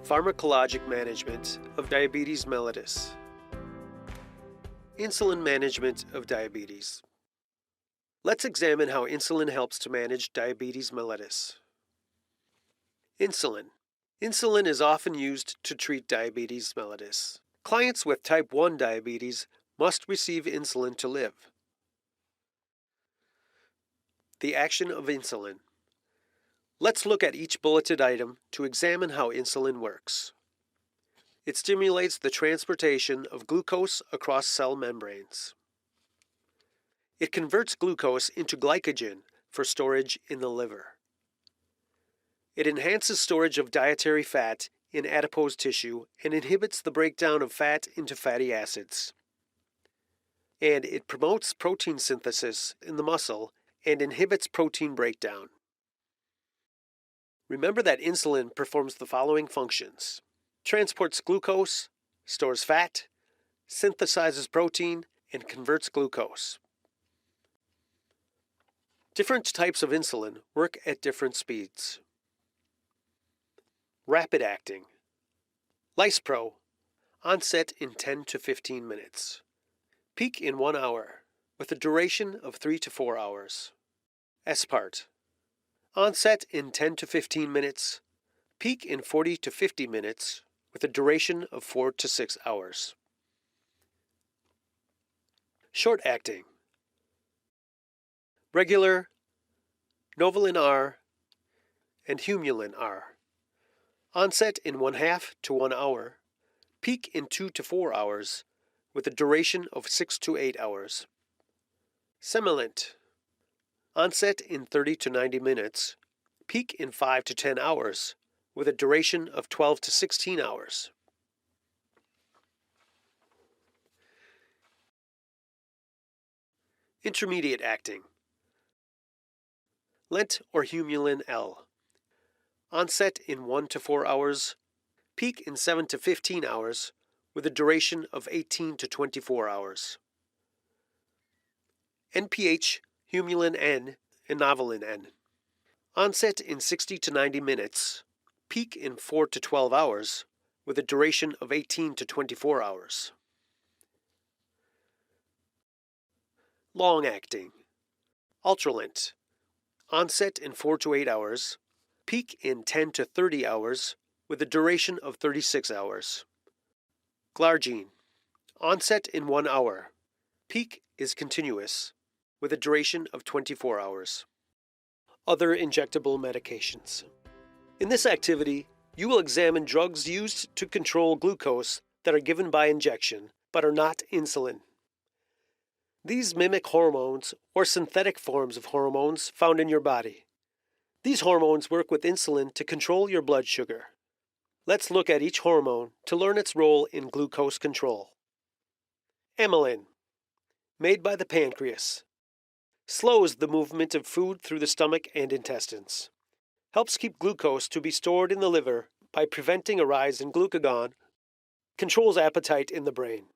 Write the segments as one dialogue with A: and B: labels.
A: Pharmacologic management of diabetes mellitus. Insulin management of diabetes. Let's examine how insulin helps to manage diabetes mellitus. Insulin. Insulin is often used to treat diabetes mellitus. Clients with type 1 diabetes must receive insulin to live. The action of insulin. Let's look at each bulleted item to examine how insulin works. It stimulates the transportation of glucose across cell membranes. It converts glucose into glycogen for storage in the liver. It enhances storage of dietary fat in adipose tissue and inhibits the breakdown of fat into fatty acids. And it promotes protein synthesis in the muscle and inhibits protein breakdown. Remember that insulin performs the following functions: transports glucose, stores fat, synthesizes protein, and converts glucose. Different types of insulin work at different speeds. Rapid acting. Lispro, onset in 10 to 15 minutes. Peak in 1 hour, with a duration of 3 to 4 hours. Aspart, onset in 10 to 15 minutes, peak in 40 to 50 minutes, with a duration of 4 to 6 hours. Short acting. Regular, Novolin R, and Humulin R. Onset in 1/2 to 1 hour, peak in 2 to 4 hours, with a duration of 6 to 8 hours. Semilint. Onset in 30 to 90 minutes, peak in 5 to 10 hours, with a duration of 12 to 16 hours. Intermediate acting. Lent or Humulin L. Onset in 1 to 4 hours, peak in 7 to 15 hours, with a duration of 18 to 24 hours. NPH, Humulin N, and Novolin N. Onset in 60 to 90 minutes, peak in 4 to 12 hours, with a duration of 18 to 24 hours. Long acting. Ultralent. Onset in 4 to 8 hours, peak in 10 to 30 hours, with a duration of 36 hours. Glargine. Onset in 1 hour. Peak is continuous, with a duration of 24 hours. Other injectable medications. In this activity, you will examine drugs used to control glucose that are given by injection, but are not insulin. These mimic hormones or synthetic forms of hormones found in your body. These hormones work with insulin to control your blood sugar. Let's look at each hormone to learn its role in glucose control. Amylin, made by the pancreas, slows the movement of food through the stomach and intestines, helps keep glucose to be stored in the liver by preventing a rise in glucagon, controls appetite in the brain.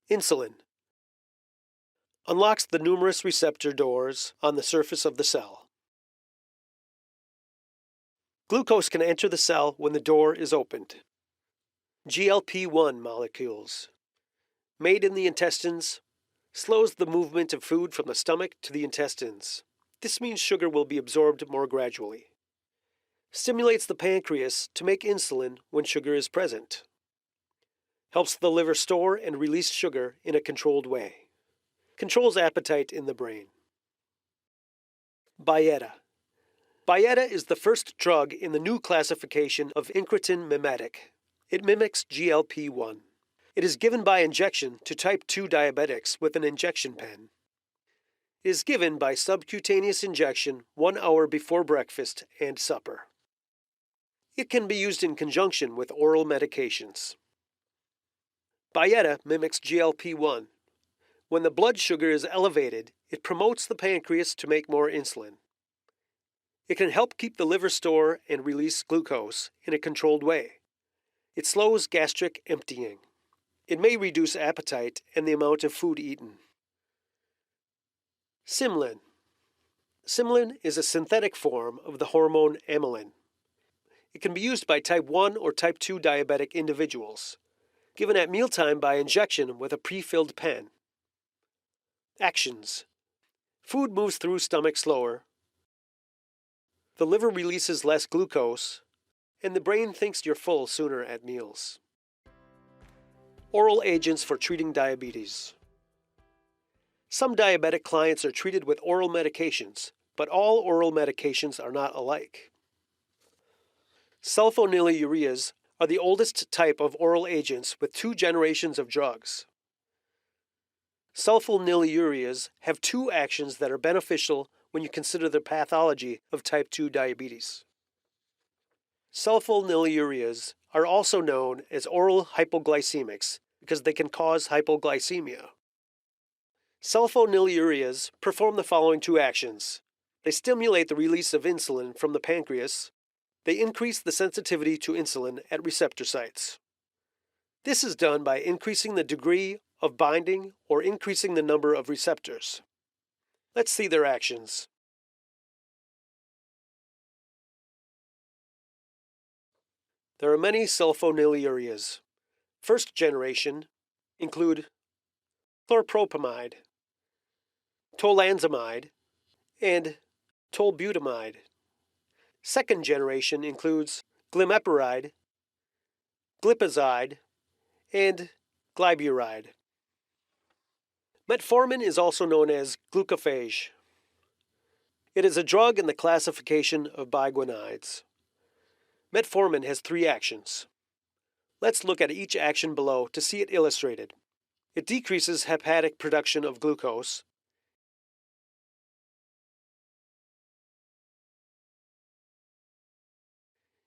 A: Insulin unlocks the numerous receptor doors on the surface of the cell. Glucose can enter the cell when the door is opened. GLP-1 molecules, made in the intestines, slows the movement of food from the stomach to the intestines. This means sugar will be absorbed more gradually. Stimulates the pancreas to make insulin when sugar is present. Helps the liver store and release sugar in a controlled way. Controls appetite in the brain. Byetta. Byetta is the first drug in the new classification of incretin mimetic. It mimics GLP-1. It is given by injection to type 2 diabetics with an injection pen. It is given by subcutaneous injection 1 hour before breakfast and supper. It can be used in conjunction with oral medications. Byetta mimics GLP-1. When the blood sugar is elevated, it promotes the pancreas to make more insulin. It can help keep the liver store and release glucose in a controlled way. It slows gastric emptying. It may reduce appetite and the amount of food eaten. Simlin. Simlin is a synthetic form of the hormone amylin. It can be used by type 1 or type 2 diabetic individuals, given at mealtime by injection with a pre-filled pen. Actions. Food moves through stomach slower. The liver releases less glucose, and the brain thinks you're full sooner at meals. Oral agents for treating diabetes. Some diabetic clients are treated with oral medications, but all oral medications are not alike. Sulfonylureas are the oldest type of oral agents with 2 generations of drugs. Sulfonylureas have 2 actions that are beneficial when you consider the pathology of type 2 diabetes. Sulfonylureas are also known as oral hypoglycemics because they can cause hypoglycemia. Sulfonylureas perform the following 2 actions. They stimulate the release of insulin from the pancreas. They increase the sensitivity to insulin at receptor sites. This is done by increasing the degree of binding or increasing the number of receptors. Let's see their actions. There are many sulfonylureas. First generation include chlorpropamide, tolanzamide, and tolbutamide. Second generation includes glimepiride, glipizide, and glyburide. Metformin is also known as glucophage. It is a drug in the classification of biguanides. Metformin has 3 actions. Let's look at each action below to see it illustrated. It decreases hepatic production of glucose.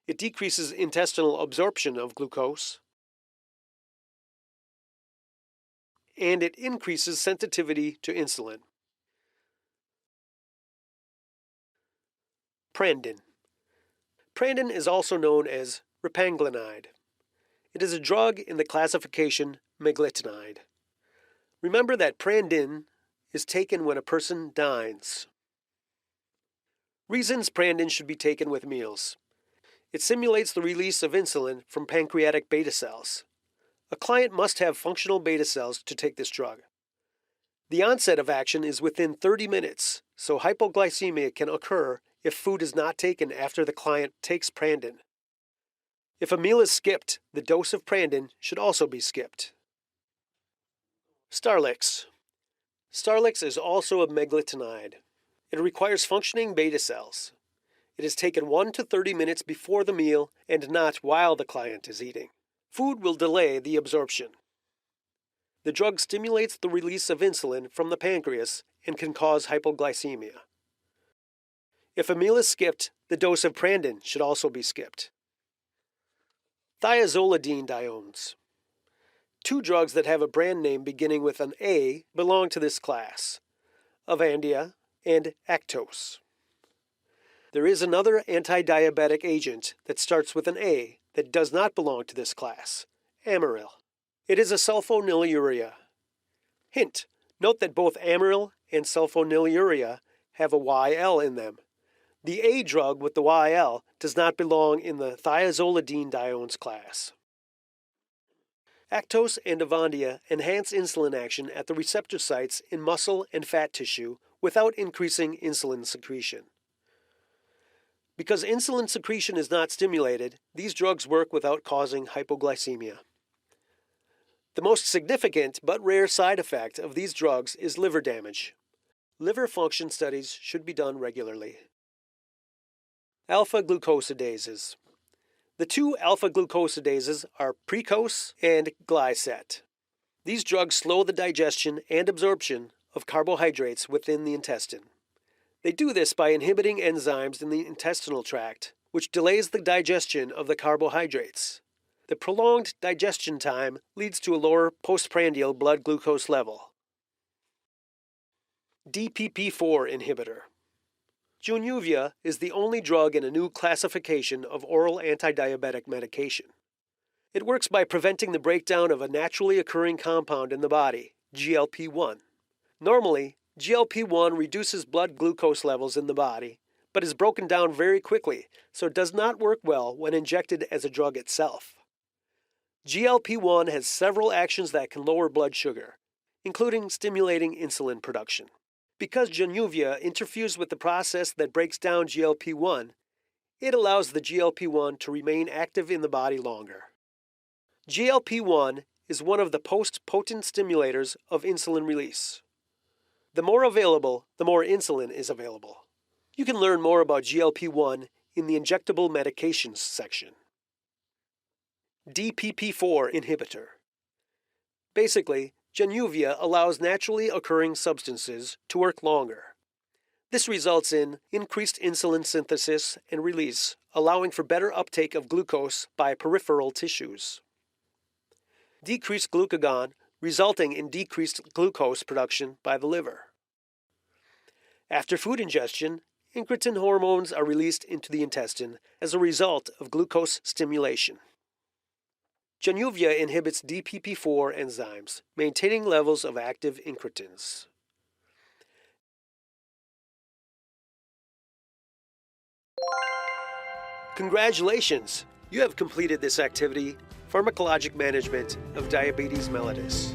A: It decreases intestinal absorption of glucose. And it increases sensitivity to insulin. Prandin. Prandin is also known as repaglinide. It is a drug in the classification meglitinide. Remember that Prandin is taken when a person dines. Reasons Prandin should be taken with meals. It simulates the release of insulin from pancreatic beta cells. A client must have functional beta cells to take this drug. The onset of action is within 30 minutes, so hypoglycemia can occur if food is not taken after the client takes Prandin. If a meal is skipped, the dose of Prandin should also be skipped. Starlix. Starlix is also a meglitinide. It requires functioning beta cells. It is taken 1 to 30 minutes before the meal and not while the client is eating. Food will delay the absorption. The drug stimulates the release of insulin from the pancreas and can cause hypoglycemia. If a meal is skipped, the dose of Prandin should also be skipped. Thiazolidinediones. 2 drugs that have a brand name beginning with an A belong to this class: Avandia and Actos. There is another anti-diabetic agent that starts with an A that does not belong to this class: Amaryl. It is a sulfonylurea. Hint: note that both Amaryl and sulfonylurea have a YL in them. The A drug with the YL does not belong in the thiazolidinediones class. Actos and Avandia enhance insulin action at the receptor sites in muscle and fat tissue without increasing insulin secretion. Because insulin secretion is not stimulated, these drugs work without causing hypoglycemia. The most significant but rare side effect of these drugs is liver damage. Liver function studies should be done regularly. Alpha-glucosidases. The 2 alpha-glucosidases are Precose and Glyset. These drugs slow the digestion and absorption of carbohydrates within the intestine. They do this by inhibiting enzymes in the intestinal tract, which delays the digestion of the carbohydrates. The prolonged digestion time leads to a lower postprandial blood glucose level. DPP-4 inhibitor. Januvia is the only drug in a new classification of oral antidiabetic medication. It works by preventing the breakdown of a naturally occurring compound in the body, GLP-1. Normally, GLP-1 reduces blood glucose levels in the body, but is broken down very quickly, so it does not work well when injected as a drug itself. GLP-1 has several actions that can lower blood sugar, including stimulating insulin production. Because Januvia interferes with the process that breaks down GLP-1, it allows the GLP-1 to remain active in the body longer. GLP-1 is one of the potent stimulators of insulin release. The more available, the more insulin is available. You can learn more about GLP-1 in the injectable medications section. DPP-4 inhibitor. Basically, Januvia allows naturally occurring substances to work longer. This results in increased insulin synthesis and release, allowing for better uptake of glucose by peripheral tissues. Decreased glucagon, resulting in decreased glucose production by the liver. After food ingestion, incretin hormones are released into the intestine as a result of glucose stimulation. Januvia inhibits DPP-4 enzymes, maintaining levels of active incretins. Congratulations! You have completed this activity, Pharmacologic Management of Diabetes mellitus.